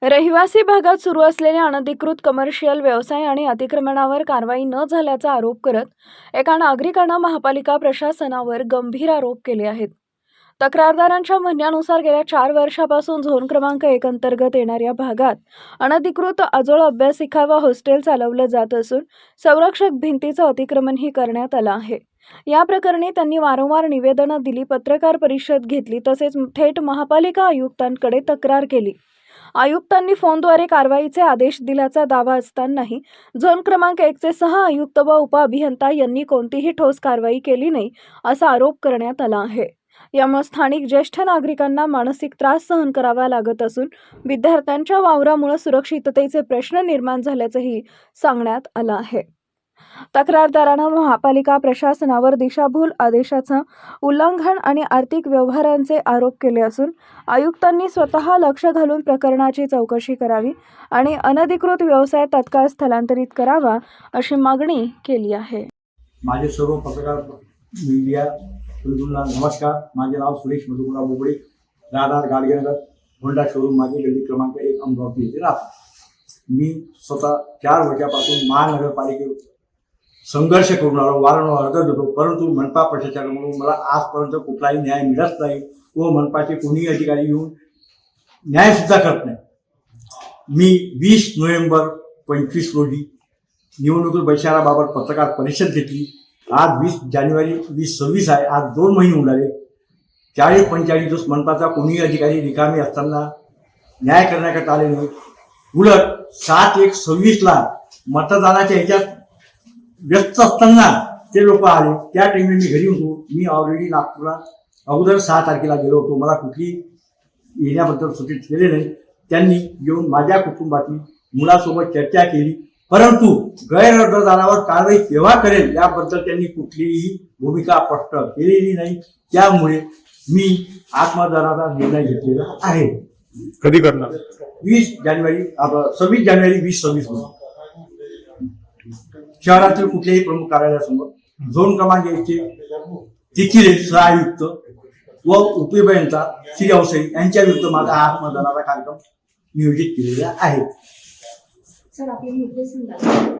रहिवासी भागात सुरू असलेल्या अनधिकृत कमर्शियल व्यवसाय आणि अतिक्रमणावर कारवाई न झाल्याचा आरोप करत एका नागरिकानं महापालिका प्रशासनावर गंभीर आरोप केले आहेत। तक्रारदारांच्या म्हणण्यानुसार गेल्या 4 वर्षापासून झोन क्रमांक 1 अंतर्गत येणाऱ्या भागात अनधिकृत आजोळ अभ्यासिका व हॉस्टेल चालवलं जात असून संरक्षक भिंतीचं अतिक्रमणही करण्यात आलं आहे। या प्रकरणी त्यांनी वारंवार निवेदनं दिली, पत्रकार परिषद घेतली, तसेच थेट महापालिका आयुक्तांकडे तक्रार केली। आयुक्तांनी फोनद्वारे कारवाईचे आदेश दिल्याचा दावा असतानाही झोन क्रमांक 1 चे सह-आयुक्त व उपअभियंता यांनी कोणतीही ठोस कारवाई केली नाही असा आरोप करण्यात आला आहे। यामुळे स्थानिक ज्येष्ठ नागरिकांना मानसिक त्रास सहन करावा लागत असून विद्यार्थ्यांच्या वावरामुळे सुरक्षिततेचे प्रश्न निर्माण झाल्याचंही सांगण्यात आलं आहे। तक्रारदारानं महापालिका प्रशासनावर दिशाभूल आदेशाचं उल्लंघन आणि आर्थिक व्यवहारांचे आरोप केले असून आयुक्तांनी स्वतः लक्ष घालून प्रकरणाची चौकशी करावी आणि अनधिकृत व्यवसाय तात्काळ स्थलांतरित करावा अशी मागणी केली आहे। माझे सर्व पत्रकार मीडिया बंधूंना नमस्कार। माझे नाव सुरेश मधुकरराव बोबडे, राहणार गाडगेनगर, होंडा शोरूम मागे गल्ली क्रमांक 1 अमरावती येथे राहतो। मी स्वतः 4 वर्षापासून महानगरपालिकेत संघर्ष करून आलो, वारंवार अर्ज देतो, परंतु मनपा प्रशासनाकडून मला आजपर्यंत कुठलाही न्याय मिळत नाही व मनपाचे कोणीही अधिकारी येऊन न्याय सुद्धा करत नाही। मी 20 नोव्हेंबर 25 रोजी निवडणूक बहिष्काराबाबत पत्रकार परिषद घेतली। आज 20 जानेवारी 2026 आहे, आज 2 महिने उडाले। 40-45 दिवस मनपाचा कोणीही अधिकारी रिकामी असताना न्याय करण्याकरता आले नाही। उलट 7/1/26ला मतदानाच्या ह्याच्यात व्यस्त असताना ते लोक आले। त्या टाइमला मी घरी होतो। मी ऑलरेडी नागपूरला अगोदर 6 तारखेला गेलो होतो। मला कुठली येण्याबद्दल सूचित केले नाही। त्यांनी येऊन माझ्या कुटुंबातील मुलासोबत चर्चा केली, परंतु गैरअर्जदारावर कारवाई केव्हा करेल याबद्दल त्यांनी कुठलीही भूमिका स्पष्ट केलेली नाही। त्यामुळे मी आत्मदानाचा निर्णय घेतलेला आहे। कधी करणार? 26 जानेवारी 2026 शहरातील कुठल्याही प्रमुख कार्यालयासमोर झोन क्रमांक 1 चे तिथील सह-आयुक्त व उपअभियंता श्री अवसई यांच्या विरुद्ध माझा आत्मदानाचा कार्यक्रम नियोजित केलेला आहे। सर, आपले मुद्दे सांगा।